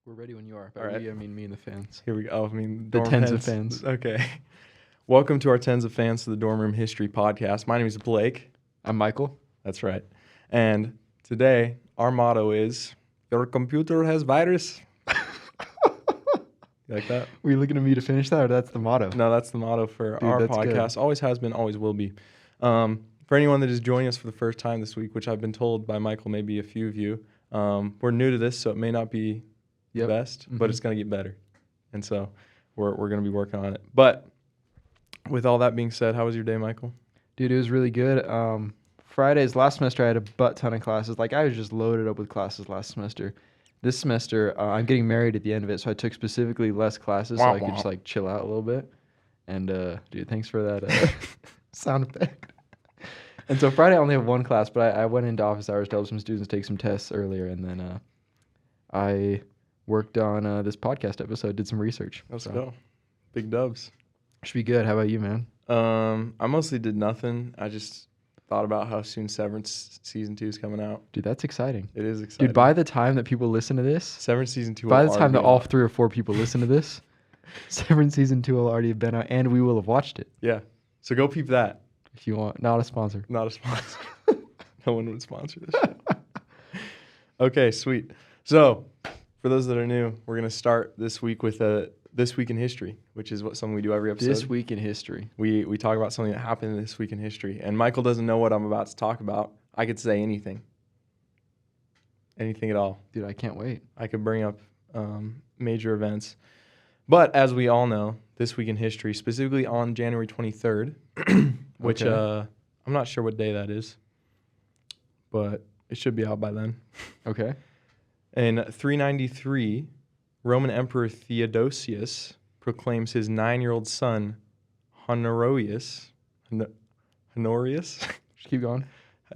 We're ready when you are. By All right. we, I mean me and the fans. Here we go. I mean, The dorm tens of fans. Okay. Welcome to our tens of fans to the Dorm Room History Podcast. My name is Blake. I'm Michael. That's right. And today, our motto is, your computer has virus. You like that? Were you looking at me to finish that, or that's the motto? No, that's the motto for Dude, our that's podcast. good. Always has been, always will be. For anyone that is joining us for the first time this week, which I've been told by Michael, maybe a few of you, we're new to this, so it may not be the best, but it's going to get better. And so we're going to be working on it. But with all that being said, how was your day, Michael? Dude, it was really good. Fridays, last semester, I had a butt ton of classes. Like, I was just loaded up with classes last semester. This semester, I'm getting married at the end of it, so I took specifically less classes so I could just, like, chill out a little bit. And, dude, thanks for that sound effect. And so Friday, I only have one class, but I went into office hours to help some students take some tests earlier, and then I worked on this podcast episode, did some research. Let's go. Big dubs. Should be good. How about you, man? I mostly did nothing. I just thought about how soon Severance Season 2 is coming out. Dude, that's exciting. It is exciting. Dude, by the time that people listen to this, Severance Season 2 by the time that all out. 3 or 4 people listen to this, Severance Season 2 will already have been out, and we will have watched it. Yeah. So go peep that. If you want. Not a sponsor. Not a sponsor. No one would sponsor this shit. Okay, sweet. So, for those that are new, we're going to start this week with This Week in History, which is something we do every episode. This week in history. We talk about something that happened this week in history. And Michael doesn't know what I'm about to talk about. I could say anything. Anything at all. Dude, I can't wait. I could bring up major events. But as we all know, This Week in History, specifically on January 23rd, which I'm not sure what day that is, but it should be out by then. Okay. In 393, Roman Emperor Theodosius proclaims his 9-year-old son, Honorius. Just keep going.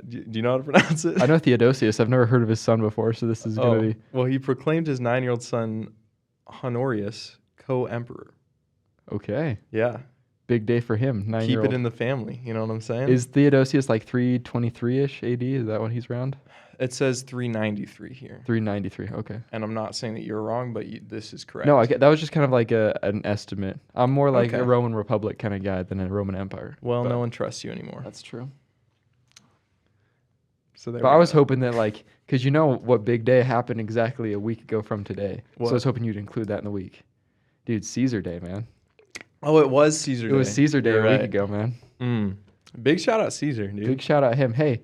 Do you know how to pronounce it? I know Theodosius. I've never heard of his son before, so this is going to be... Well, he proclaimed his 9-year-old son, Honorius, co-emperor. Okay. Yeah. Big day for him, 9-year-old. Keep it in the family, you know what I'm saying? Is Theodosius like 323-ish AD? Is that when he's around? It says 393 here. 393, okay. And I'm not saying that you're wrong, but this is correct. No, that was just kind of like an estimate. I'm more like Okay. a Roman Republic kind of guy than a Roman Empire. Well, but no one trusts you anymore. That's true. So there But I was hoping that, like, because you know what big day happened exactly a week ago from today. What? So I was hoping you'd include that in the week. Dude, Caesar Day, man. Oh, it was Caesar Day. It was Caesar Day You're a week right. ago, man. Big shout out Caesar, dude. Big shout out him. Hey,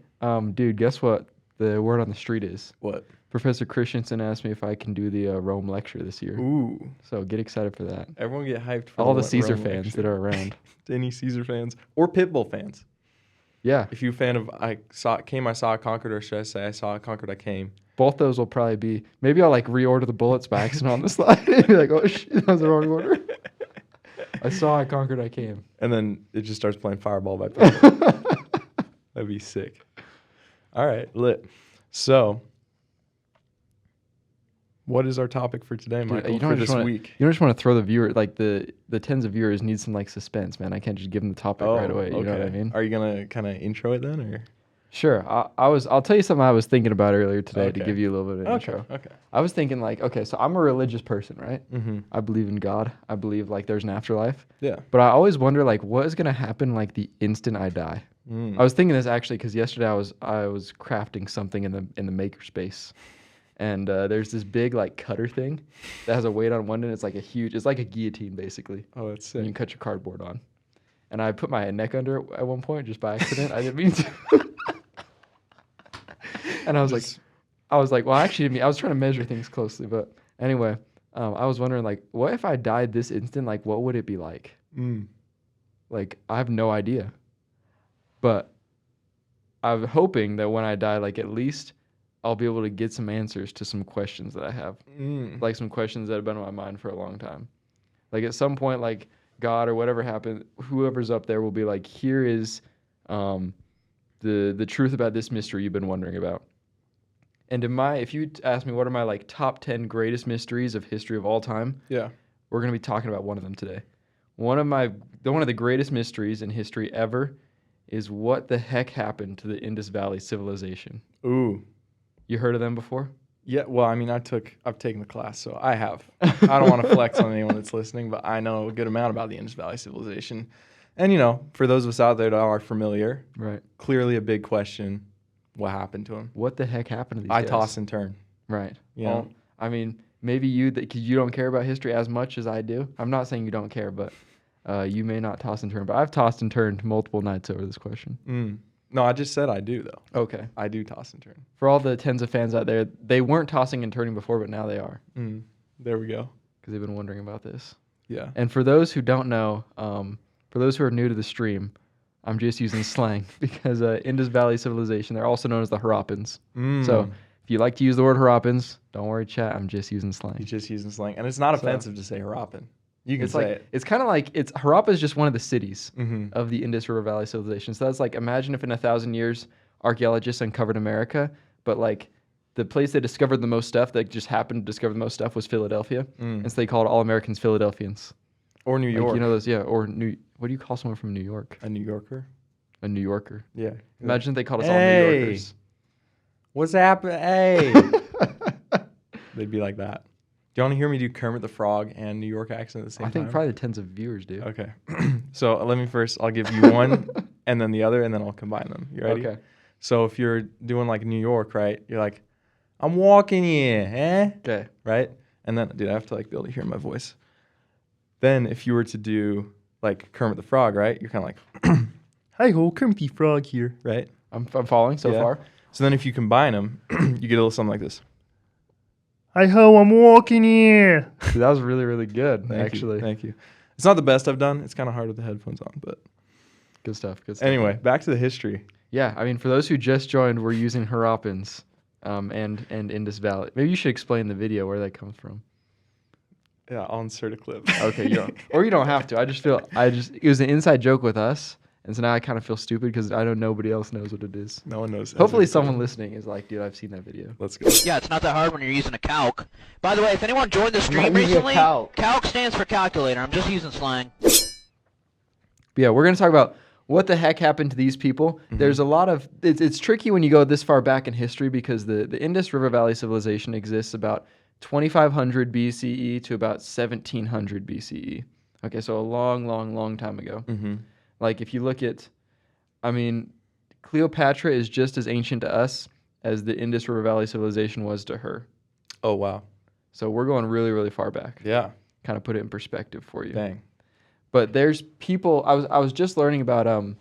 dude, guess what the word on the street is? What? Professor Christensen asked me if I can do the Rome lecture this year. Ooh. So get excited for that. Everyone get hyped for All the Rome Caesar fans lecture. that are around. Any Caesar fans or Pitbull fans. Yeah. If you're a fan of I saw I conquered, or should I say I saw it conquered, I came. Both those will probably be. Maybe I'll like reorder the bullets by accident on the slide and be like, oh shit, that was the wrong order. I saw, I conquered, I came. And then it just starts playing Fireball by Pitbull. That'd be sick. All right, lit. So, what is our topic for today, Michael, for this week? You don't just want to throw the viewer, like the tens of viewers need some like suspense, man. I can't just give them the topic right away. You know what I mean? Are you gonna kind of intro it then, or? Sure. I'll tell you something I was thinking about earlier today to give you a little bit of intro. Okay. I was thinking like, okay, so I'm a religious person, right? Mm-hmm. I believe in God. I believe like there's an afterlife. Yeah. But I always wonder like what is gonna happen like the instant I die. I was thinking this actually because yesterday I was crafting something in the makerspace, and there's this big like cutter thing that has a weight on one end. It's like it's like a guillotine basically. Oh, that's sick. And you can cut your cardboard on. And I put my neck under it at one point just by accident. I didn't mean to. And I was like, well, actually, I was trying to measure things closely, but anyway, I was wondering like, what if I died this instant? Like, what would it be like? Like, I have no idea. But I'm hoping that when I die, like at least I'll be able to get some answers to some questions that I have. Like some questions that have been on my mind for a long time. Like at some point, like God or whatever happened, whoever's up there will be like, here is the truth about this mystery you've been wondering about. And if you ask me what are my like top 10 greatest mysteries of history of all time, Yeah. we're going to be talking about one of them today. One of the greatest mysteries in history ever is what the heck happened to the Indus Valley civilization. Ooh. You heard of them before? Yeah, well, I mean, I've taken the class, so I have. I don't want to flex on anyone that's listening, but I know a good amount about the Indus Valley civilization. And, for those of us out there that are familiar, Right. clearly a big question, what happened to them? What the heck happened to these I guys? toss and turn. Right. Well, I mean, maybe because you don't care about history as much as I do. I'm not saying you don't care, but you may not toss and turn. But I've tossed and turned multiple nights over this question. No, I just said I do, though. Okay. I do toss and turn. For all the tens of fans out there, they weren't tossing and turning before, but now they are. There we go. Because they've been wondering about this. Yeah. And for those who don't know, for those who are new to the stream, I'm just using slang because Indus Valley civilization, they're also known as the Harappans. So if you like to use the word Harappans, don't worry, chat. I'm just using slang. You're just using slang. And it's not offensive to say Harappan. You can say it. It's kind of like Harappa is just one of the cities of the Indus River Valley civilization. So that's like, imagine if in 1,000 years, archaeologists uncovered America, but like the place they discovered the most stuff, that just happened to discover the most stuff, was Philadelphia. And so they called all Americans Philadelphians. Or New York. Those, yeah. Or what do you call someone from New York? A New Yorker? A New Yorker. Yeah. Imagine if they called us all New Yorkers. What's happening? Hey. They'd be like that. Do you want to hear me do Kermit the Frog and New York accent at the same time? I think probably tens of viewers do. Okay. So I'll give you one and then the other, and then I'll combine them. You ready? Okay. So if you're doing like New York, right? You're like, I'm walking here, eh? Okay. Right? And then, dude, I have to like be able to hear my voice. Then if you were to do like Kermit the Frog, right? You're kind of like, hi ho, Kermit the Frog here, right? I'm following so far. So then if you combine them, you get a little something like this. Hi ho, I'm walking here. Dude, that was really, really good, Thank you. It's not the best I've done. It's kind of hard with the headphones on, but Good stuff. Good stuff. anyway, back to the history. Yeah, I mean, for those who just joined, we're using Harappans and Indus Valley. Maybe you should explain the video where that comes from. Yeah, I'll insert a clip. Okay, or you don't have to. It was an inside joke with us, and so now I kind of feel stupid because I know nobody else knows what it is. No one knows. Hopefully someone listening is like, dude, I've seen that video. Let's go. Yeah, it's not that hard when you're using a calc. By the way, if anyone joined the not stream using a recently, calc. calc stands for calculator. I'm just using slang. But yeah, we're going to talk about what the heck happened to these people. There's a lot of... It's tricky when you go this far back in history because the Indus River Valley civilization exists about 2500 BCE to about 1700 BCE. Okay, so a long, long, long time ago. Like, if you look at... I mean, Cleopatra is just as ancient to us as the Indus River Valley civilization was to her. Oh, wow. So we're going really, really far back. Yeah. Kind of put it in perspective for you. Dang. But there's people... I was just learning about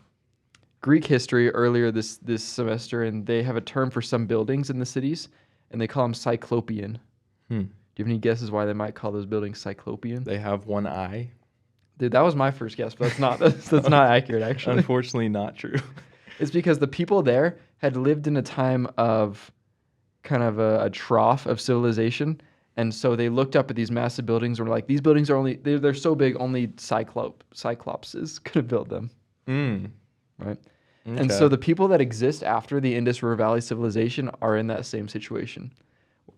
Greek history earlier this semester, and they have a term for some buildings in the cities, and they call them Cyclopean. Do you have any guesses why they might call those buildings Cyclopean? They have one eye. Dude, that was my first guess, but that's not accurate, actually. Unfortunately, not true. It's because the people there had lived in a time of kind of a trough of civilization, and so they looked up at these massive buildings and were like, these buildings are they're so big, only Cyclopses could have built them. Right? Okay. And so the people that exist after the Indus River Valley civilization are in that same situation,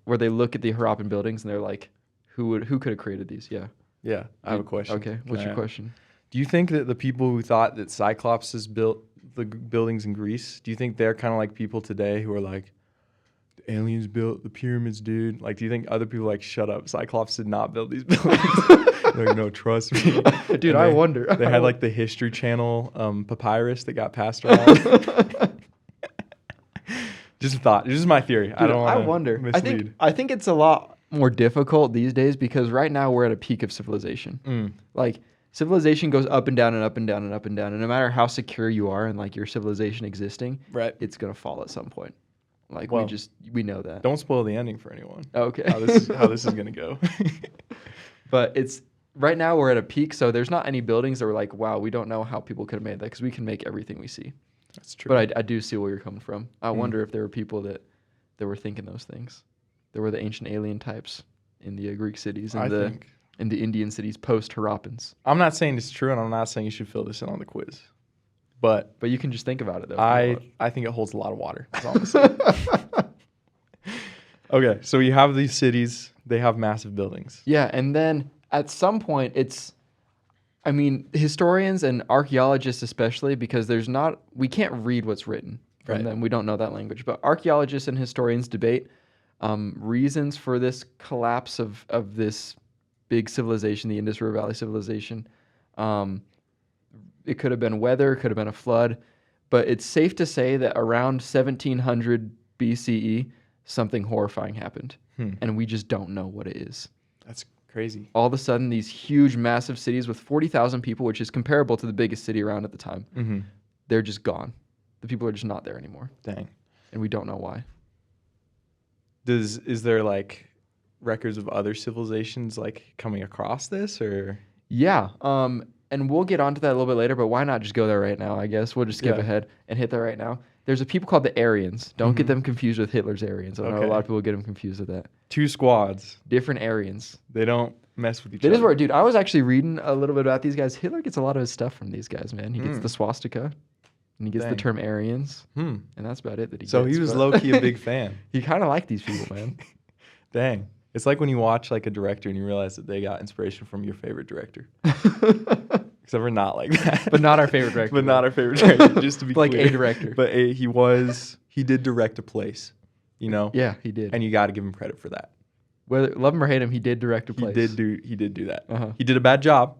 where they look at the Harappan buildings and they're like, who could have created these? Yeah. Yeah, I have a question. Okay, what's your question? Do you think that the people who thought that Cyclopses built the buildings in Greece, do you think they're kind of like people today who are like, the aliens built the pyramids, dude? Like, do you think other people are like, shut up, Cyclops did not build these buildings? They're like, no, trust me. Dude, I wonder. They had like the History Channel papyrus that got passed around. Just a thought. This is my theory. Dude, I wonder. mislead. I think it's a lot more difficult these days because right now we're at a peak of civilization. Like, civilization goes up and down and up and down and up and down, and no matter how secure you are and like your civilization existing, Right. it's gonna fall at some point. Like, Well, we know that. Don't spoil the ending for anyone. Okay. How this is gonna go. But it's right now we're at a peak, so there's not any buildings that were like, wow, we don't know how people could have made that because we can make everything we see. That's true. But I do see where you're coming from. I wonder if there were people that were thinking those things. There were the ancient alien types in the Greek cities and in the Indian cities post Harappans. I'm not saying it's true, and I'm not saying you should fill this in on the quiz. But you can just think about it though. I think it holds a lot of water. That's all I'm saying. Okay, so you have these cities. They have massive buildings. Yeah, and then at some point historians and archaeologists especially, because we can't read what's written from Right. them. We don't know that language. But archaeologists and historians debate Reasons for this collapse of this big civilization, the Indus River Valley civilization. It could have been weather, could have been a flood, but it's safe to say that around 1700 BCE, something horrifying happened, and we just don't know what it is. That's crazy. All of a sudden, these huge, massive cities with 40,000 people, which is comparable to the biggest city around at the time, they're just gone. The people are just not there anymore. Dang. And we don't know why. Is there like records of other civilizations like coming across this, or? Yeah. And we'll get onto that a little bit later, but why not just go there right now, I guess? We'll just skip ahead and hit there right now. There's a people called the Aryans. Don't get them confused with Hitler's Aryans. I know a lot of people get them confused with that. 2 squads. Different Aryans. They don't mess with each That other. is where, dude, I was actually reading a little bit about these guys. Hitler gets a lot of his stuff from these guys, man. He gets the swastika, and he gets the term Aryans, and that's about it that he So gets. he was low-key a big fan. He kind of liked these people, man. Dang. It's like when you watch like a director and you realize that they got inspiration from your favorite director. Except for not like that. But not our favorite director. But not our favorite director, just to be like clear. a director. But he did direct a place, you know? Yeah, he did. And you got to give him credit for that. Whether love him or hate him, he did direct a place. He did do that. He did a bad job.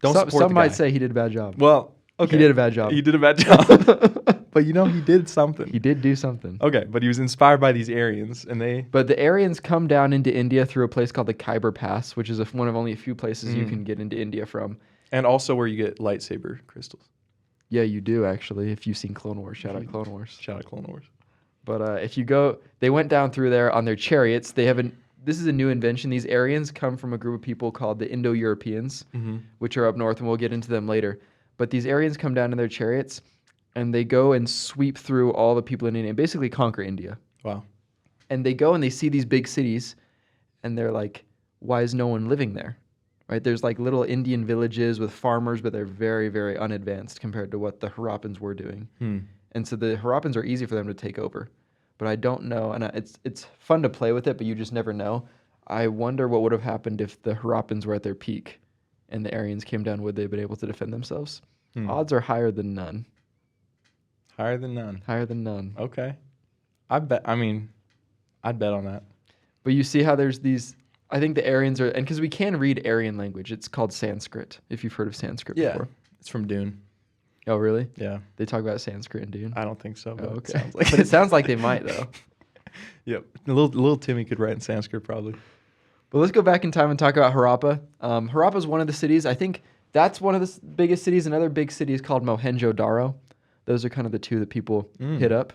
Don't support some the might guy. say he did a bad job. Well, okay. He did a bad job. He did a bad job. But you know, he did something. He did do something. Okay, but he was inspired by these Aryans, and they... But the Aryans come down into India through a place called the Khyber Pass, which is one of only a few places you can get into India from. And also where you get lightsaber crystals. Yeah, you do, actually, if you've seen Clone Wars. Shout out Clone Wars. Shout out Clone Wars. But if you go... They went down through there on their chariots. They have This is a new invention. These Aryans come from a group of people called the Indo-Europeans, which are up north, and we'll get into them later. But these Aryans come down in their chariots, and they go and sweep through all the people in India and basically conquer India. Wow. And they go and they see these big cities, and they're like, why is no one living there? Right? There's like little Indian villages with farmers, but they're very, very unadvanced compared to what the Harappans were doing. And so the Harappans are easy for them to take over. But I don't know, and it's fun to play with it, but you just never know. I wonder what would have happened if the Harappans were at their peak and the Aryans came down. Would they have been able to defend themselves? Odds are higher than none. Higher than none. Higher than none. Okay. I'd bet on that. But you see how there's these... I think the Aryans are... And because we can read Aryan language. It's called Sanskrit, if you've heard of Sanskrit before. It's from Dune. Oh, really? Yeah. They talk about Sanskrit in Dune? I don't think so, but okay. it sounds like But it sounds like they might, though. Yep. Little Timmy could write in Sanskrit, probably. But let's go back in time and talk about Harappa. Harappa is one of the cities. I think that's one of the biggest cities. Another big city is called Mohenjo-Daro. Those are kind of the two that people hit up.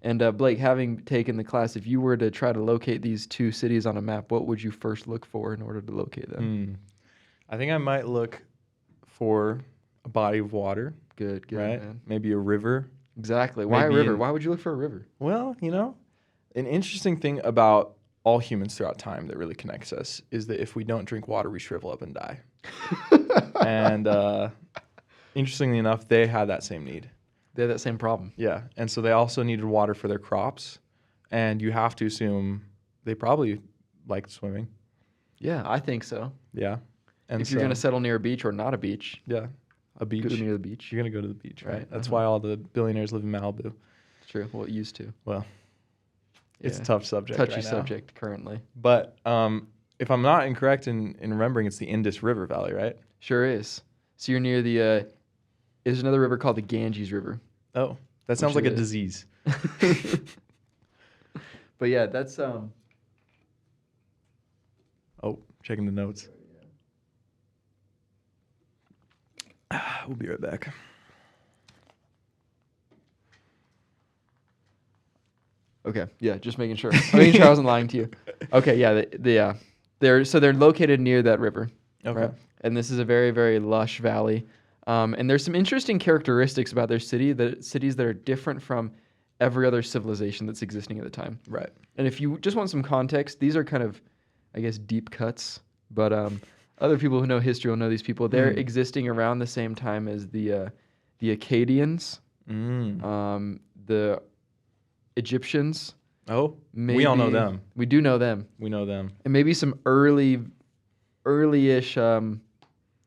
And Blake, having taken the class, if you were to try to locate these two cities on a map, what would you first look for in order to locate them? I think I might look for a body of water. Good, right? Man. Maybe a river. Exactly. Why a river? Why would you look for a river? Well, you know, an interesting thing about all humans throughout time that really connects us is that if we don't drink water, we shrivel up and die. And interestingly enough, they had that same need. They had that same problem. Yeah, and so they also needed water for their crops, and you have to assume they probably liked swimming. Yeah, I think so. Yeah. And if you're going to settle near a beach or not a beach. Yeah, a beach. Go near the beach. You're going to go to the beach, right? That's why all the billionaires live in Malibu. True. Well, it used to. Well, it's a tough subject Touchy right now. subject currently. But if I'm not incorrect in remembering, it's the Indus River Valley, right? Sure is. So you're near the... there's another river called the Ganges River. Oh, that sounds like a disease. But yeah, that's... Oh, checking the notes. We'll be right back. Okay, yeah, just making sure. Making sure I wasn't lying to you. Okay, yeah, they're located near that river. Okay. Right? And this is a very, very lush valley. And there's some interesting characteristics about their cities that are different from every other civilization that's existing at the time. Right. And if you just want some context, these are kind of, I guess, deep cuts. But other people who know history will know these people. They're existing around the same time as the Akkadians, the Egyptians. Oh, we all know them. We do know them. We know them. And maybe some early-ish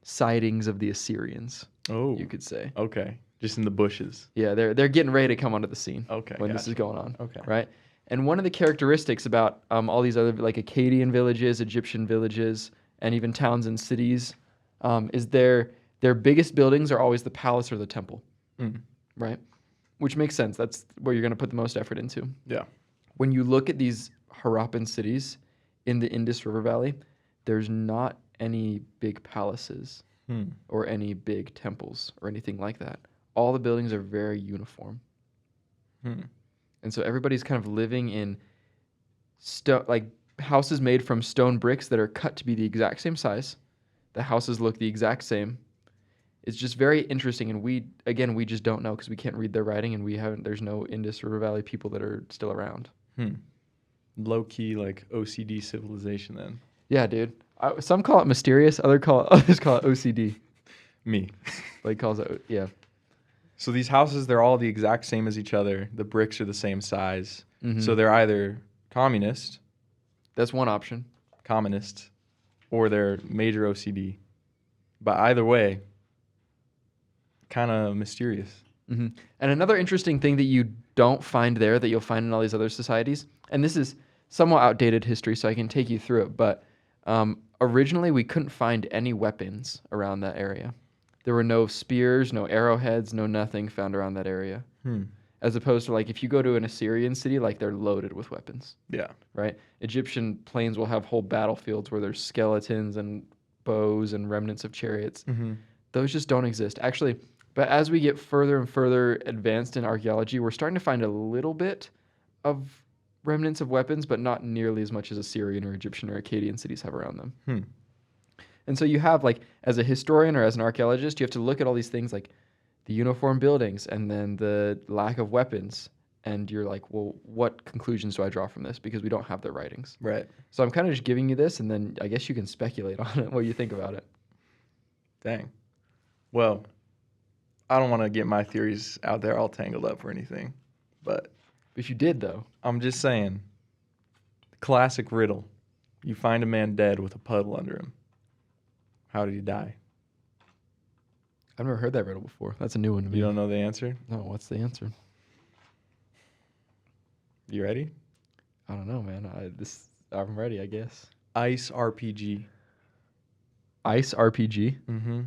sightings of the Assyrians. Oh, you could say. Okay, just in the bushes. Yeah, they're getting ready to come onto the scene. Okay, when this is going on. Okay, right. And one of the characteristics about all these other like Akkadian villages, Egyptian villages, and even towns and cities is their biggest buildings are always the palace or the temple, right? Which makes sense. That's where you're going to put the most effort into. Yeah. When you look at these Harappan cities in the Indus River Valley, there's not any big palaces or any big temples or anything like that. All the buildings are very uniform. And so everybody's kind of living in like houses made from stone bricks that are cut to be the exact same size. The houses look the exact same. It's just very interesting, and we just don't know because we can't read their writing, and there's no Indus River Valley people that are still around. Low key like OCD civilization then. Yeah, dude. Some call it mysterious, others call it OCD. Me. Like calls it, yeah. So these houses, they're all the exact same as each other. The bricks are the same size. So they're either communist. That's one option. Communist, or they're major OCD. But either way, kind of mysterious. And another interesting thing that you don't find there that you'll find in all these other societies, and this is somewhat outdated history, so I can take you through it, but originally we couldn't find any weapons around that area. There were no spears, no arrowheads, no nothing found around that area. As opposed to like if you go to an Assyrian city, like they're loaded with weapons. Yeah. Right? Egyptian plains will have whole battlefields where there's skeletons and bows and remnants of chariots. Those just don't exist. Actually, but as we get further and further advanced in archaeology, we're starting to find a little bit of remnants of weapons, but not nearly as much as Assyrian or Egyptian or Akkadian cities have around them. And so you have, like, as a historian or as an archaeologist, you have to look at all these things like the uniform buildings and then the lack of weapons. And you're like, well, what conclusions do I draw from this? Because we don't have their writings. Right. So I'm kind of just giving you this, and then I guess you can speculate on it, what you think about it. Dang. Well, I don't want to get my theories out there all tangled up or anything, but you did, though. I'm just saying, classic riddle. You find a man dead with a puddle under him. How did he die? I've never heard that riddle before. That's a new one to me. You don't know the answer? No, what's the answer? You ready? I don't know, man. I'm ready, I guess. Ice RPG. Ice RPG? Mm-hmm.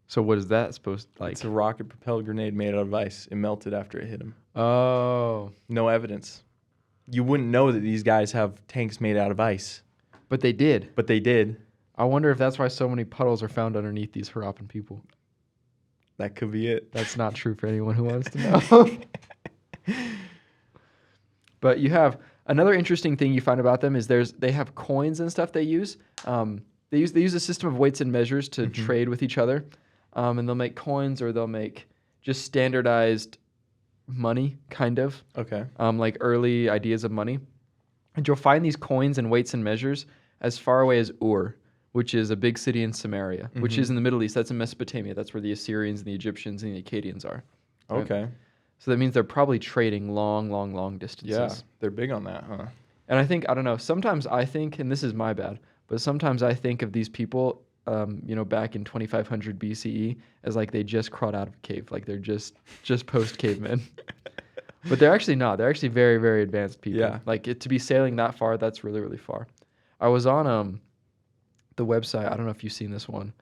So what is that supposed to like? It's a rocket-propelled grenade made out of ice. It melted after it hit him. Oh. No evidence. You wouldn't know that these guys have tanks made out of ice. But they did. But they did. I wonder if that's why so many puddles are found underneath these Harappan people. That could be it. That's not true for anyone who wants to know. But you have another interesting thing you find about them is they have coins and stuff they use. They use a system of weights and measures to trade with each other. And they'll make coins or they'll make just standardized money, kind of. Okay. Like early ideas of money. And you'll find these coins and weights and measures as far away as Ur, which is a big city in Samaria, which is in the Middle East. That's in Mesopotamia. That's where the Assyrians and the Egyptians and the Akkadians are. Right? Okay. So that means they're probably trading long distances. Yeah, they're big on that, huh? And I think, I don't know, sometimes I think, and this is my bad, but sometimes I think of these people, back in 2500 BCE as like they just crawled out of a cave. Like they're just post-cavemen. But they're actually not. They're actually very, very advanced people. Yeah. Like to be sailing that far, that's really, really far. I was on the website, I don't know if you've seen this one,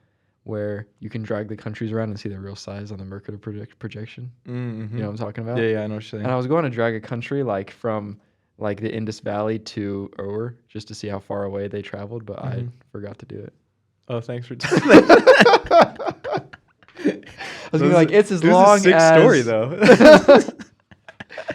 where you can drag the countries around and see their real size on the Mercator projection. Mm-hmm. You know what I'm talking about? Yeah, I know what you're saying. And I was going to drag a country like from like the Indus Valley to Ur just to see how far away they traveled, but I forgot to do it. Oh, thanks for telling that. I was gonna be like, it's as long a sick as story though.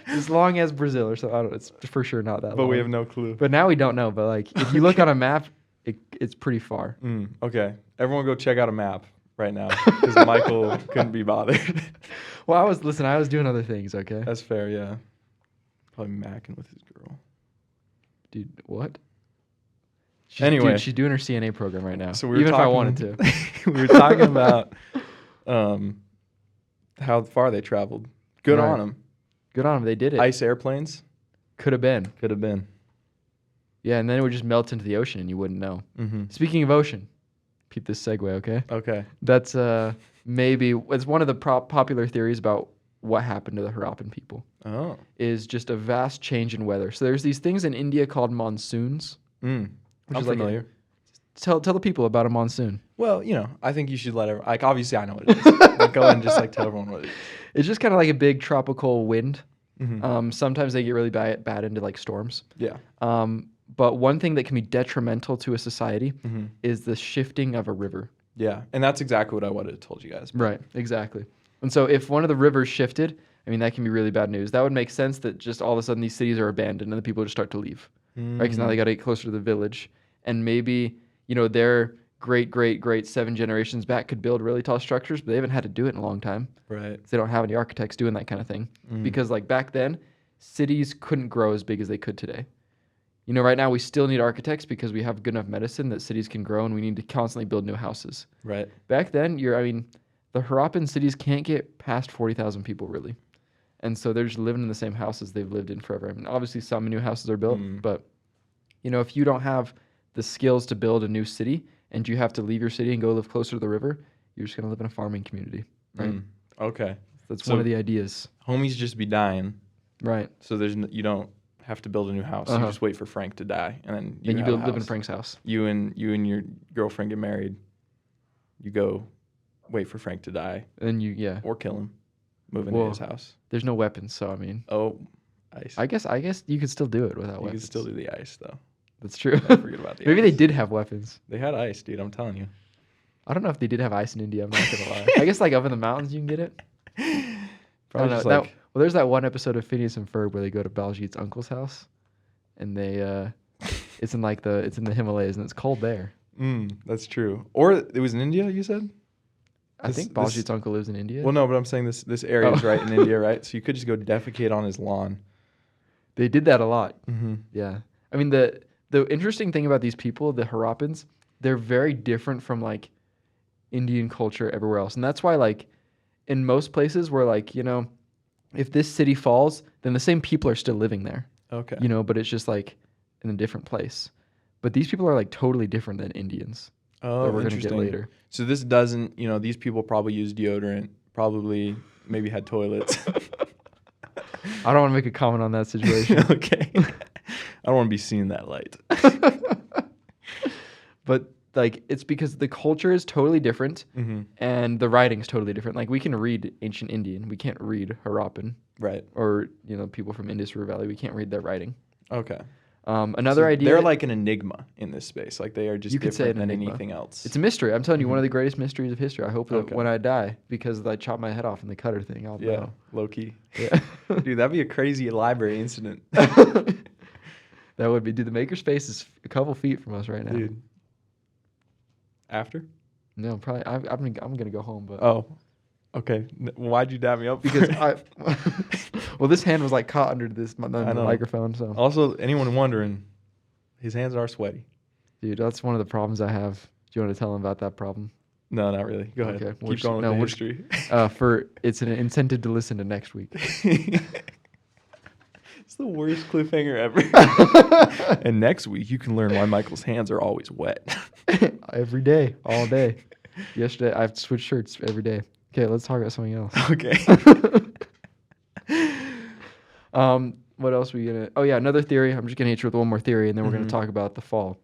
as long as Brazil or something. I don't know. It's for sure not that long. But we have no clue. But now we don't know. But like, if you look on a map, it's pretty far. Okay, everyone go check out a map right now because Michael couldn't be bothered. Well, I was doing other things. Okay. That's fair. Yeah. Probably macking with his girl. Dude, what? Anyway, dude, she's doing her CNA program right now. So we were even talking, if I wanted to. We were talking about how far they traveled. Good Right. on them. Good on them. They did it. Ice airplanes. Could have been. Could have been. Yeah, and then it would just melt into the ocean and you wouldn't know. Mm-hmm. Speaking of ocean, keep this segue, okay? Okay. That's maybe it's one of the popular theories about what happened to the Harappan people. Oh. Is just a vast change in weather. So there's these things in India called monsoons. I'm is familiar. Tell the people about a monsoon. Well, I think you should let everyone, like, obviously I know what it is. Like, go ahead and just, like, tell everyone what it is. It's just kind of like a big tropical wind. Mm-hmm. Sometimes they get really bad into, like, storms. Yeah. But one thing that can be detrimental to a society is the shifting of a river. Yeah, and that's exactly what I would have told you guys. Right, exactly. And so if one of the rivers shifted, I mean, that can be really bad news. That would make sense that just all of a sudden these cities are abandoned and the people just start to leave, right? Because now they got to get closer to the village. And maybe, their great 7 generations back could build really tall structures, but they haven't had to do it in a long time. Right. They don't have any architects doing that kind of thing. Because, like, back then, cities couldn't grow as big as they could today. Right now we still need architects because we have good enough medicine that cities can grow and we need to constantly build new houses. Right. Back then, the Harappan cities can't get past 40,000 people really. And so they're just living in the same houses they've lived in forever. I mean, obviously some new houses are built, but if you don't have the skills to build a new city and you have to leave your city and go live closer to the river, you're just going to live in a farming community, right? Okay. That's one of the ideas. Homies just be dying. Right. So you don't have to build a new house. You just wait for Frank to die, and then you live in Frank's house. You and your girlfriend get married. You go wait for Frank to die, and or kill him, move into his house. There's no weapons, so I mean. Oh, ice. I guess you could still do it without weapons. You could still do the ice though. That's true. Don't forget about the Maybe ice. they did have weapons. They had ice, dude. I'm telling you. I don't know if they did have ice in India. I'm not gonna lie. I guess like up in the mountains you can get it. Probably just well, there's that one episode of Phineas and Ferb where they go to Baljit's uncle's house, and they it's in the Himalayas and it's cold there. That's true. Or it was in India, you said? I think Baljit's uncle lives in India. Well, no, but I'm saying this area is right in India, right? So you could just go defecate on his lawn. They did that a lot. Yeah. I mean, the interesting thing about these people, the Harappans, they're very different from like Indian culture everywhere else. And that's why like in most places where like, if this city falls, then the same people are still living there. Okay. But it's just like in a different place. But these people are like totally different than Indians. Oh, that we're interesting. Gonna get later. So this doesn't, these people probably use deodorant, probably maybe had toilets. I don't want to make a comment on that situation. Okay. I don't want to be seen in that light. But like it's because the culture is totally different and the writing is totally different. Like we can read ancient Indian, we can't read Harappan. Right. Or, people from Indus River Valley, we can't read their writing. Okay. Another idea. They're like an enigma in this space. Like they are just different than anything else. It's a mystery. I'm telling you, one of the greatest mysteries of history. I hope that when I die, because I chop my head off in the cutter thing, I'll know. Low key. Yeah. Dude, that'd be a crazy library incident. That would be. Dude, the makerspace is a couple feet from us right now. Dude. After? No, probably. I'm gonna go home, but. Oh. Okay. Why'd you dab me up? Because well, this hand was like caught under this the microphone. So. Also, anyone wondering, his hands are sweaty. Dude, that's one of the problems I have. Do you want to tell them about that problem? No, not really. Go ahead. Okay. Keep going with the history. It's an incentive to listen to next week. It's the worst cliffhanger ever. And next week, you can learn why Michael's hands are always wet. Every day, all day. Yesterday, I've switched shirts every day. Okay, let's talk about something else. Okay. What else are we gonna? Oh yeah, another theory. I'm just gonna hit you with one more theory, and then we're gonna talk about the fall.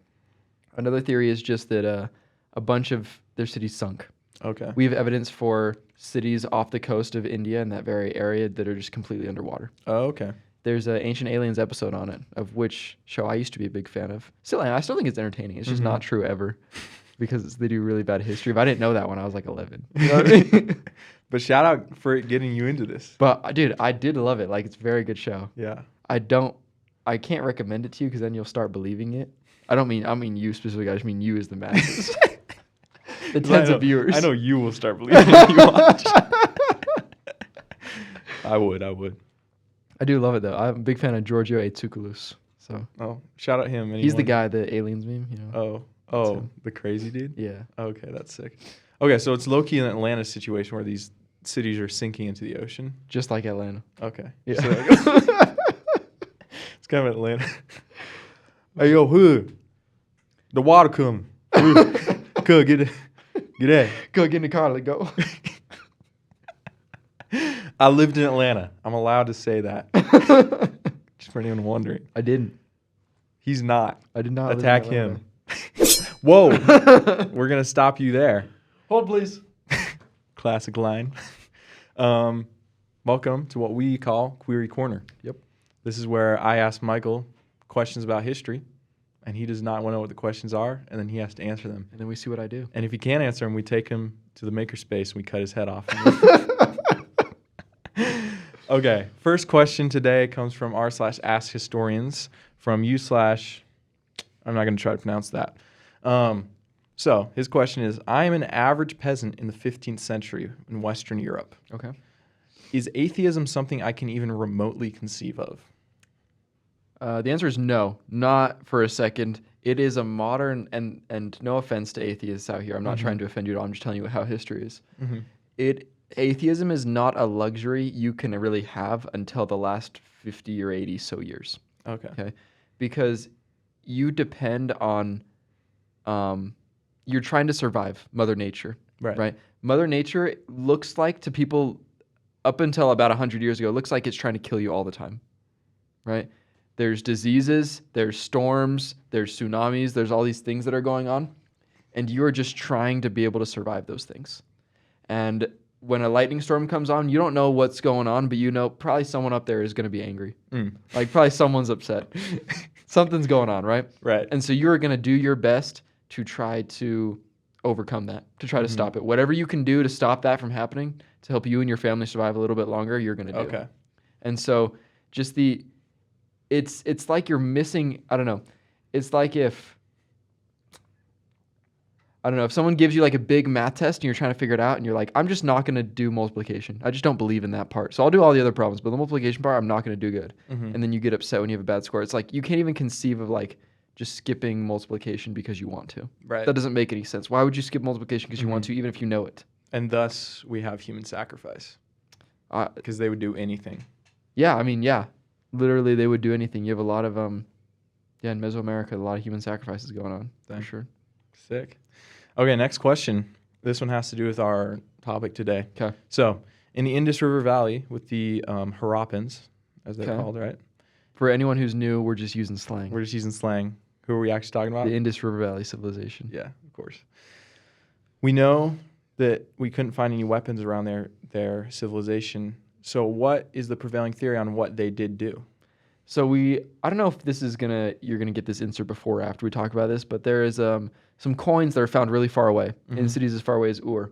Another theory is just that a bunch of their cities sunk. Okay. We have evidence for cities off the coast of India in that very area that are just completely underwater. Oh, okay. There's an Ancient Aliens episode on it, of which show I used to be a big fan of. I still think it's entertaining. It's just not true ever, because they do really bad history. But I didn't know that when I was like 11. You know what I mean? But shout out for it getting you into this. But dude, I did love it. Like it's a very good show. Yeah. I can't recommend it to you because then you'll start believing it. I mean you specifically. I just mean you as the masses. The tens of viewers. I know you will start believing it when you watch. I would. I do love it though. I'm a big fan of Giorgio Tsoukalos. So. Oh, shout out him. Anyone? He's the guy, the aliens meme. Oh, the crazy dude? Yeah. Okay, that's sick. Okay, so it's low-key an Atlanta situation where these cities are sinking into the ocean. Just like Atlanta. Okay. Yeah. So it's kind of Atlanta. Hey, yo, hood. The water come. Could get that. Go get in the car. Let go. I lived in Atlanta. I'm allowed to say that. Just for anyone wondering. I didn't. He's not. I did not Attack live in Atlanta. him. Whoa. We're going to stop you there. Hold, please. Classic line. Welcome to what we call Query Corner. Yep. This is where I ask Michael questions about history, and he does not want to know what the questions are, and then he has to answer them. And then we see what I do. And if he can't answer them, we take him to the makerspace and we cut his head off. Okay, first question today comes from r/askhistorians from I'm not going to try to pronounce that. So his question is, I am an average peasant in the 15th century in Western Europe. Okay. Is atheism something I can even remotely conceive of? The answer is no, not for a second. It is a modern, and no offense to atheists out here. I'm not trying to offend you at all. I'm just telling you how history is. Atheism is not a luxury you can really have until the last 50 or 80 so years. Okay. Because you depend on, you're trying to survive Mother Nature. Right? Mother Nature looks like, to people up until about 100 years ago, looks like it's trying to kill you all the time. Right? There's diseases, there's storms, there's tsunamis, there's all these things that are going on, and you're just trying to be able to survive those things. And when a lightning storm comes on, you don't know what's going on, but you know probably someone up there is going to be angry. Like probably someone's upset. Something's going on, right? Right. And so you're going to do your best to try to overcome that, to try to stop it. Whatever you can do to stop that from happening, to help you and your family survive a little bit longer, you're going to do. Okay. And so just it's like you're missing, I don't know. It's like if someone gives you like a big math test and you're trying to figure it out and you're like, I'm just not going to do multiplication. I just don't believe in that part. So I'll do all the other problems, but the multiplication part, I'm not going to do good. And then you get upset when you have a bad score. It's like you can't even conceive of like just skipping multiplication because you want to. Right. That doesn't make any sense. Why would you skip multiplication because you want to, even if you know it? And thus we have human sacrifice because they would do anything. Yeah, I mean, yeah. Literally, they would do anything. You have a lot of, in Mesoamerica, a lot of human sacrifices going on, for sure. Sick. Okay, next question. This one has to do with our topic today. Okay. So, in the Indus River Valley with the Harappans, as they're called, right? For anyone who's new, we're just using slang. We're just using slang. Who are we actually talking about? The Indus River Valley civilization. Yeah, of course. We know that we couldn't find any weapons around their civilization. So what is the prevailing theory on what they did do? So I don't know if this is you're gonna get this insert before or after we talk about this, but there is some coins that are found really far away in cities as far away as Ur.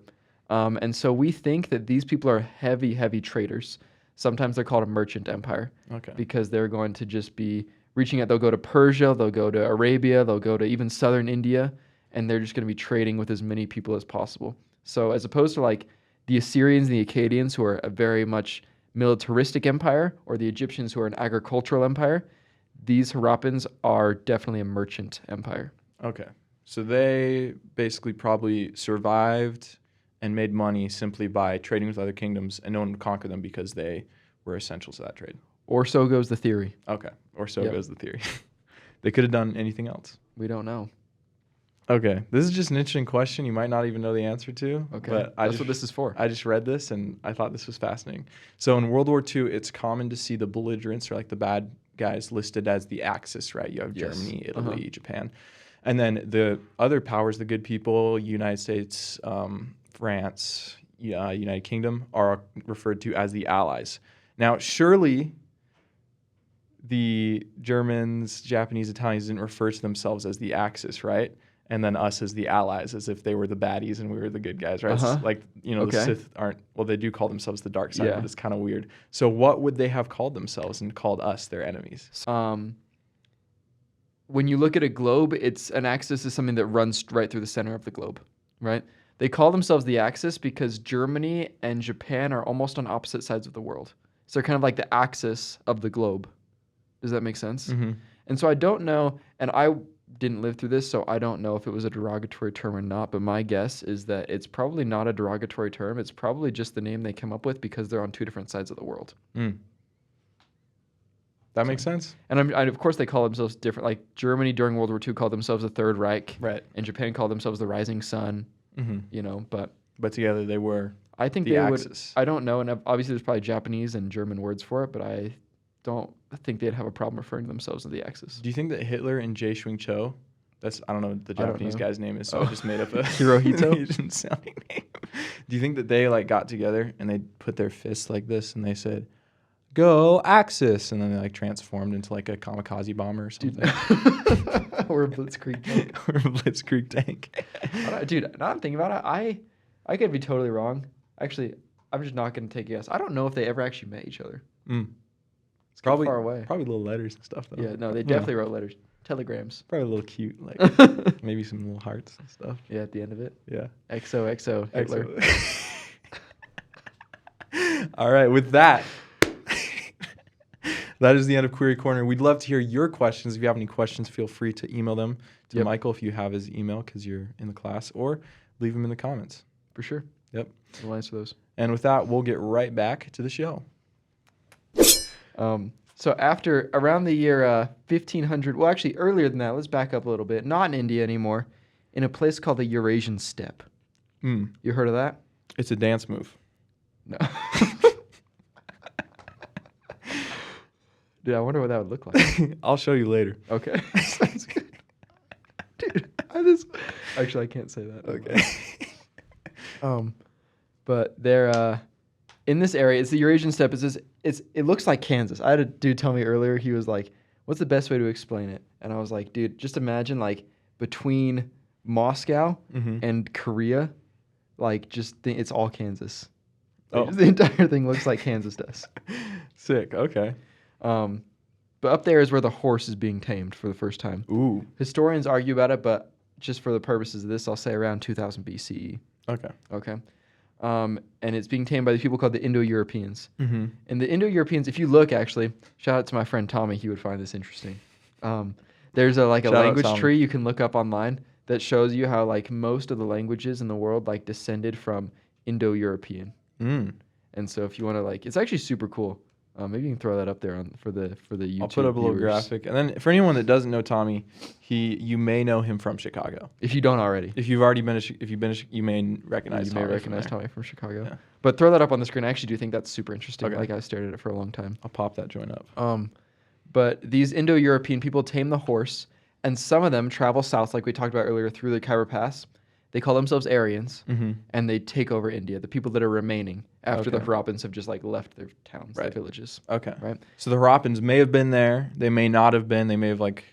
And so we think that these people are heavy, heavy traders. Sometimes they're called a merchant empire. Okay. Because they're going to just be reaching out. They'll go to Persia, they'll go to Arabia, they'll go to even southern India, and they're just going to be trading with as many people as possible. So as opposed to like the Assyrians and the Akkadians, who are a very much militaristic empire, or the Egyptians, who are an agricultural empire, these Harappans are definitely a merchant empire. Okay. So they basically probably survived and made money simply by trading with other kingdoms, and no one would conquer them because they were essential to that trade. Or so goes the theory. Okay. Or so goes the theory. They could have done anything else. We don't know. Okay. This is just an interesting question you might not even know the answer to. Okay. But That's what this is for. I just read this and I thought this was fascinating. So in World War II, it's common to see the belligerents, or like the bad guys, listed as the Axis, right? You have Germany, Italy, Japan. And then the other powers, the good people, United States, France, United Kingdom, are referred to as the Allies. Now, surely the Germans, Japanese, Italians didn't refer to themselves as the Axis, right? And then us as the Allies, as if they were the baddies and we were the good guys, right? It's like, the Sith aren't, well, they do call themselves the dark side, but it's kind of weird. So what would they have called themselves and called us their enemies? When you look at a globe, an axis is something that runs right through the center of the globe, right? They call themselves the Axis because Germany and Japan are almost on opposite sides of the world. So they're kind of like the axis of the globe. Does that make sense? And so I don't know, and I didn't live through this, so I don't know if it was a derogatory term or not, but my guess is that it's probably not a derogatory term. It's probably just the name they come up with because they're on two different sides of the world. That makes sense. And of course they call themselves different. Like Germany during World War II called themselves the Third Reich. Right. And Japan called themselves the Rising Sun. But together they were I think the they Axis? would. I don't know, and obviously there's probably Japanese and German words for it, but I don't think they'd have a problem referring to themselves as the Axis. Do you think that Hitler and Jae-Shwing-Cho, I don't know what the I don't Japanese know. guy's name is, so I just made up a Hirohito? Asian sounding name. Do you think that they like got together and they put their fists like this and they said, "Go Axis," and then they like transformed into like a kamikaze bomber or something? Or a blitzkrieg tank. Or a blitzkrieg tank. Dude, now I'm thinking about it, I could be totally wrong. Actually, I'm just not going to take a guess. I don't know if they ever actually met each other. It's Probably far away. Probably little letters and stuff though. Yeah, no, they definitely wrote letters. Telegrams. Probably a little cute, like maybe some little hearts and stuff. Yeah, at the end of it. Yeah. XOXO Hitler. All right, with that, that is the end of Query Corner. We'd love to hear your questions. If you have any questions, feel free to email them to Michael if you have his email because you're in the class, or leave them in the comments. For sure. Yep. We'll answer those. And with that, we'll get right back to the show. So after around the year 1500, well, actually earlier than that, let's back up a little bit. Not in India anymore, in a place called the Eurasian Steppe. You heard of that? It's a dance move. No. Dude, I wonder what that would look like. I'll show you later. Okay. Sounds good. Dude, actually, I can't say that. Okay. But they're in this area. It's the Eurasian Steppe. It looks like Kansas. I had a dude tell me earlier. He was like, "What's the best way to explain it?" And I was like, "Dude, just imagine like between Moscow and Korea, like it's all Kansas. Like, the entire thing looks like Kansas does." Sick. Okay. But up there is where the horse is being tamed for the first time. Ooh. Historians argue about it, but just for the purposes of this, I'll say around 2000 BCE. Okay. Okay. And it's being tamed by these people called the Indo-Europeans. And the Indo-Europeans, if you look, actually, shout out to my friend Tommy, he would find this interesting. There's a language tree you can look up online that shows you how like most of the languages in the world like descended from Indo-European. And so if you want to like, it's actually super cool. Maybe you can throw that up there for the YouTube. I'll put up a little graphic, and then for anyone that doesn't know Tommy, you may know him from Chicago. If you don't already, If you've already been, you may recognize. you Tommy may recognize from there. Tommy from Chicago. Yeah. But throw that up on the screen. I actually do think that's super interesting. Okay. Like I stared at it for a long time. I'll pop that joint up. But these Indo-European people tame the horse, and some of them travel south, like we talked about earlier, through the Khyber Pass. They call themselves Aryans, and they take over India, the people that are remaining after the Harappans have just like left their towns, their villages. Okay. Right. So the Harappans may have been there. They may not have been. They may have like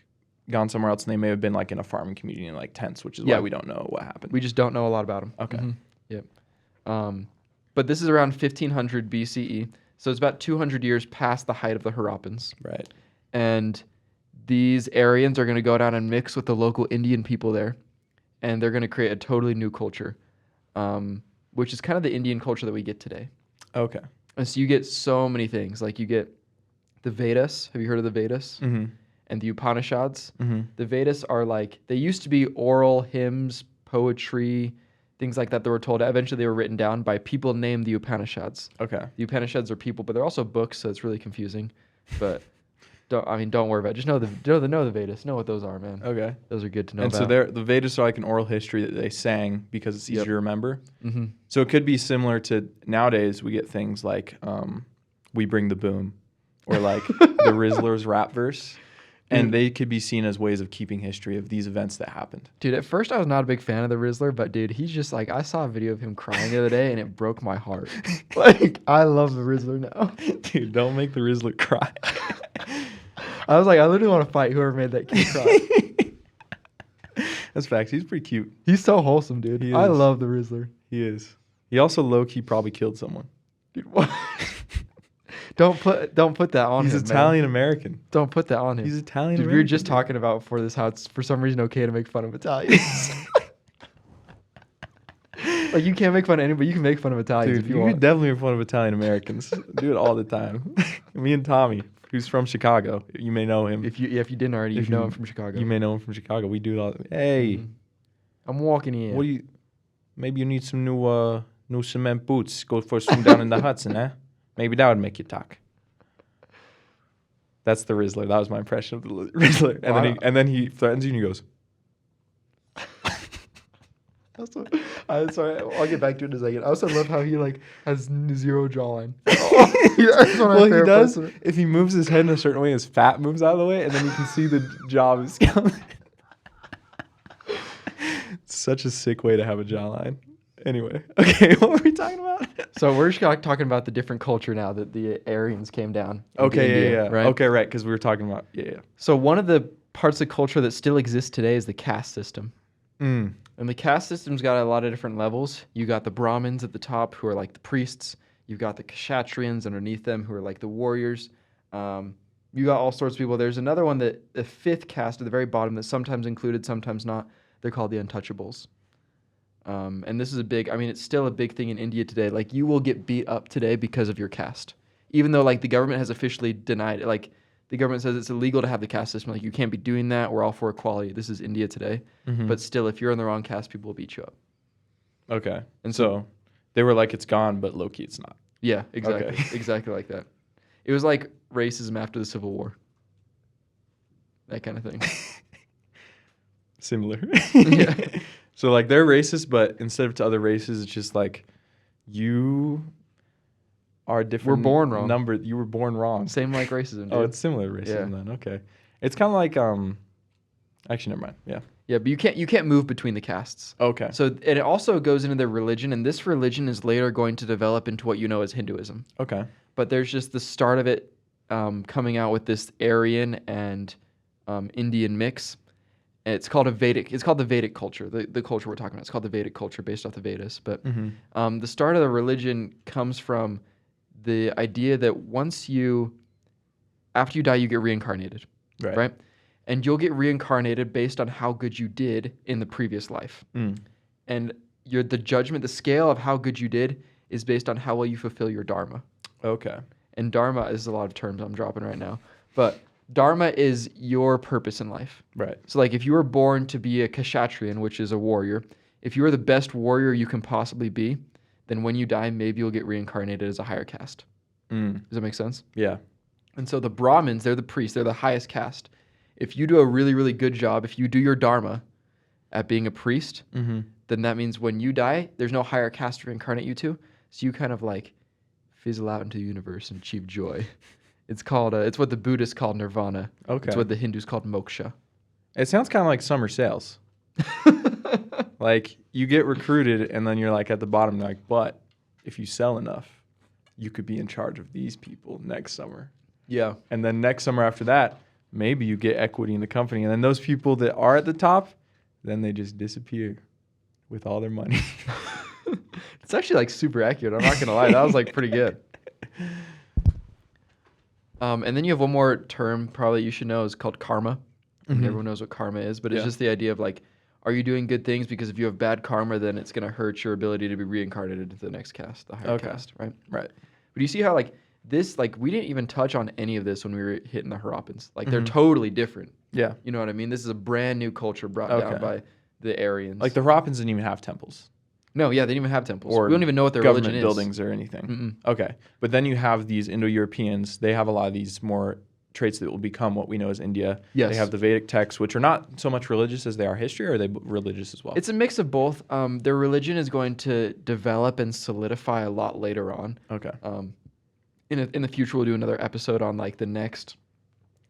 gone somewhere else, and they may have been like in a farming community in like tents, which is why we don't know what happened. We just don't know a lot about them. Okay. Yep. But this is around 1500 BCE, so it's about 200 years past the height of the Harappans. Right. And these Aryans are going to go down and mix with the local Indian people there, and they're going to create a totally new culture, which is kind of the Indian culture that we get today. Okay. And so you get so many things. Like you get the Vedas. Have you heard of the Vedas? And the Upanishads. The Vedas are like, they used to be oral hymns, poetry, things like that were told. Eventually they were written down by people named the Upanishads. Okay. The Upanishads are people, but they're also books, so it's really confusing. But don't worry about it. Just know the Vedas. Know what those are, man. Okay. Those are good to know And about. so the Vedas are like an oral history that they sang because it's easier to remember. So it could be similar to nowadays we get things like We Bring the Boom or like the Rizzler's rap verse. And they could be seen as ways of keeping history of these events that happened. Dude, at first I was not a big fan of the Rizzler, but dude, he's just like, I saw a video of him crying the other day and it broke my heart. Like, I love the Rizzler now. Dude, don't make the Rizzler cry. I was like, I literally want to fight whoever made that kid cry. That's facts. He's pretty cute. He's so wholesome, dude. He I is. love the Rizzler. He is. He also low-key probably killed someone. Dude, what? Don't put that on him. He's man. Italian-American. Don't put that on him. He's Italian. Dude, we were just talking about before this how it's for some reason okay to make fun of Italians. Like you can't make fun of anybody. You can make fun of Italians Dude, if you you want. could definitely make fun of Italian-Americans. Do it all the time. Me and Tommy, who's from Chicago. You may know him. If you didn't already, you know him from Chicago. You may know him from Chicago. We do it all. Hey, I'm walking in. what do you? Maybe you need some new cement boots. Go for a swim down in the Hudson, eh? Maybe that would make you talk. That's the Rizzler. That was my impression of the Rizzler. And then he threatens you and he goes. Also, I'm sorry. I'll get back to it in a second. I also love how he like has zero jawline. That's one of my Well, he favorite does. parts of it. If he moves his head in a certain way, his fat moves out of the way, and then you can see the jaw of his skeleton. Such a sick way to have a jawline. Anyway, okay, what were we talking about? So we're just talking about the different culture now that the Aryans came down. into Okay, India, yeah. right. Okay, right, because we were talking about yeah. So one of the parts of culture that still exists today is the caste system. Mm. And the caste system's got a lot of different levels. You got the Brahmins at the top, who are like the priests. You've got the Kshatriyans underneath them, who are like the warriors. You got all sorts of people. There's another one, that the fifth caste at the very bottom, that's sometimes included, sometimes not. They're called the untouchables. And this is it's still a big thing in India today. Like, you will get beat up today because of your caste. Even though, like, the government has officially denied it. Like, the government says it's illegal to have the caste system. Like, you can't be doing that. We're all for equality. This is India today. Mm-hmm. But still, if you're in the wrong caste, people will beat you up. Okay. And so they were like, it's gone, but low-key it's not. Yeah, exactly. Okay. Exactly like that. It was like racism after the Civil War. That kind of thing. Similar. Yeah. So, like, they're racist, but instead of to other races, it's just like, you are different. We're born wrong. You were born wrong. Same like racism, dude. Oh, it's similar to racism then. Okay. It's kind of like, actually, never mind. Yeah. Yeah, but you can't move between the castes. Okay. So, and it also goes into their religion, and this religion is later going to develop into what you know as Hinduism. Okay. But there's just the start of it coming out with this Aryan and Indian mix. It's called the Vedic culture, the culture we're talking about. It's called the Vedic culture based off the Vedas. But the start of the religion comes from the idea that after you die, you get reincarnated, right? And you'll get reincarnated based on how good you did in the previous life. Mm. And the scale of how good you did is based on how well you fulfill your dharma. Okay. And dharma is a lot of terms I'm dropping right now. But dharma is your purpose in life. Right. So, like, if you were born to be a Kshatriyan, which is a warrior, if you are the best warrior you can possibly be, then when you die, maybe you'll get reincarnated as a higher caste. Mm. Does that make sense? Yeah. And so the Brahmins, they're the priests. They're the highest caste. If you do a really, really good job, if you do your dharma at being a priest, then that means when you die, there's no higher caste to reincarnate you to. So you kind of like fizzle out into the universe and achieve joy. It's called, it's what the Buddhists call nirvana. Okay. It's what the Hindus called moksha. It sounds kind of like summer sales. Like, you get recruited, and then you're like at the bottom, like, but if you sell enough, you could be in charge of these people next summer. Yeah. And then next summer after that, maybe you get equity in the company. And then those people that are at the top, then they just disappear with all their money. It's actually like super accurate. I'm not going to lie. That was like pretty good. And then you have one more term probably you should know is called karma. And everyone knows what karma is, but it's just the idea of like, are you doing good things? Because if you have bad karma, then it's going to hurt your ability to be reincarnated into the next caste, the higher caste, right? Right. But you see how like this, like we didn't even touch on any of this when we were hitting the Harappans. Like they're totally different. Yeah. You know what I mean? This is a brand new culture brought down by the Aryans. Like the Harappans didn't even have temples. No, yeah, they didn't even have temples. Or we don't even know what their government religion is. buildings or anything. Okay. But then you have these Indo-Europeans. They have a lot of these more traits that will become what we know as India. Yes. They have the Vedic texts, which are not so much religious as they are history, or are they religious as well? It's a mix of both. Their religion is going to develop and solidify a lot later on. Okay. In the future, we'll do another episode on like the next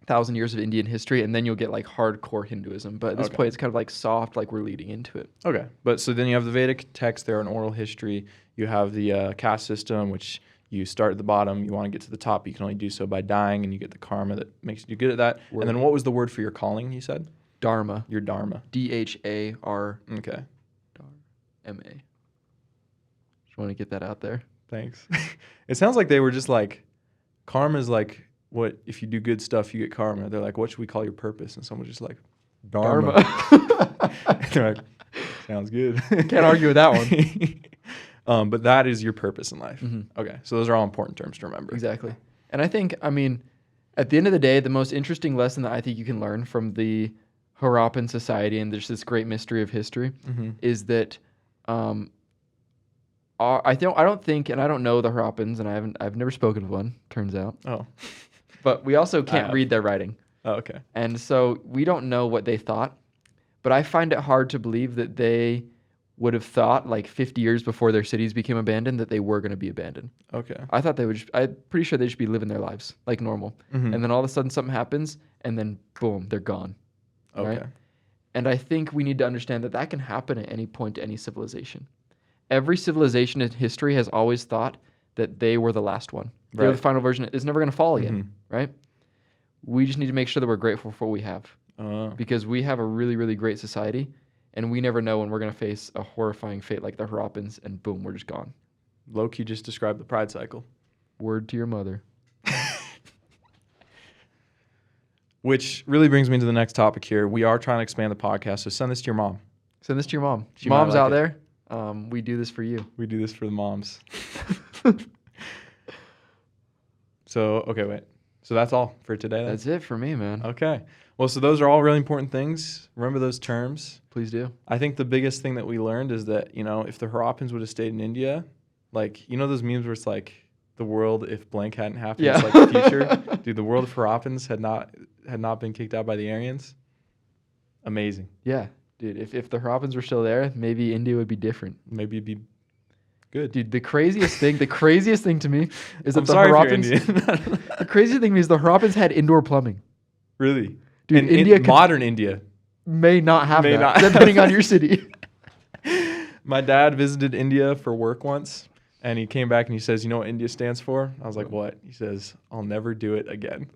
1,000 years of Indian history, and then you'll get like hardcore Hinduism. But at this point, it's kind of like soft, like we're leading into it. Okay. But so then you have the Vedic text there in oral history. You have the caste system, which you start at the bottom. You want to get to the top. You can only do so by dying, and you get the karma that makes you good at that. And then what was the word for your calling, you said? Dharma. Your dharma. D-H-A-R. Okay. M-A. Just want to get that out there. Thanks. It sounds like they were just like, karma is like, what if you do good stuff, you get karma. They're like, what should we call your purpose? And someone's just like, dharma. They're like, sounds good. Can't argue with that one. But that is your purpose in life. Okay. So those are all important terms to remember. Exactly. And I think, I mean, at the end of the day, the most interesting lesson that I think you can learn from the Harappan society and there's this great mystery of history is that I don't think, and I don't know the Harappans, and I've never spoken to one, turns out. Oh. But we also can't read their writing. Oh, okay. And so we don't know what they thought. But I find it hard to believe that they would have thought like 50 years before their cities became abandoned that they were going to be abandoned. Okay. I thought they would. I'm pretty sure they should be living their lives like normal. Mm-hmm. And then all of a sudden something happens, and then boom, they're gone. Okay. Right? And I think we need to understand that that can happen at any point to any civilization. Every civilization in history has always thought that they were the last one. They were Right. the final version. It's never going to fall again, Mhm. right? We just need to make sure that we're grateful for what we have because we have a really, really great society, and we never know when we're going to face a horrifying fate like the Harappans, and boom, we're just gone. Loki just described the pride cycle. Word to your mother. Which really brings me to the next topic here. We are trying to expand the podcast, so send this to your mom. Send this to your mom. She might Moms like out it. there, we do this for you. We do this for the moms. So, okay, wait. So that's all for today then? That's it for me, man. Okay. Well, so those are all really important things. Remember those terms. Please do. I think the biggest thing that we learned is that, you know, if the Harappans would have stayed in India, like, you know those memes where it's like, the world if blank hadn't happened, Yeah. it's like the future? Dude, the world of Harappans had not been kicked out by the Aryans. Amazing. Yeah, dude. If the Harappans were still there, maybe India would be different. Maybe it'd be good. Dude, the craziest thing to me is that I'm the sorry Harappans. if you're Indian. The craziest thing is the Harappans had indoor plumbing. Really? Dude, in India could- modern India. May not have May that, not. depending on your city. My dad visited India for work once, and he came back and he says, "You know what India stands for?" I was like, "What?" He says, "I'll never do it again."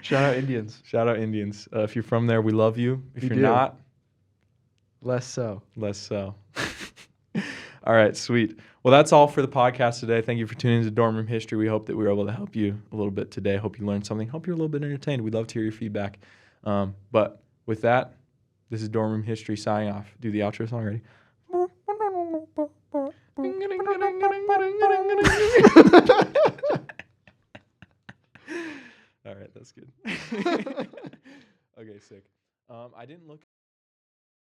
Shout out Indians. Shout out Indians. If you're from there, we love you. If We you're do. not, Less so. less so. All right, sweet. Well, that's all for the podcast today. Thank you for tuning into Dorm Room History. We hope that we were able to help you a little bit today. Hope you learned something. Hope you're a little bit entertained. We'd love to hear your feedback. But with that, this is Dorm Room History signing off. Do the outro song already. All right, that's good. Okay, sick. I didn't look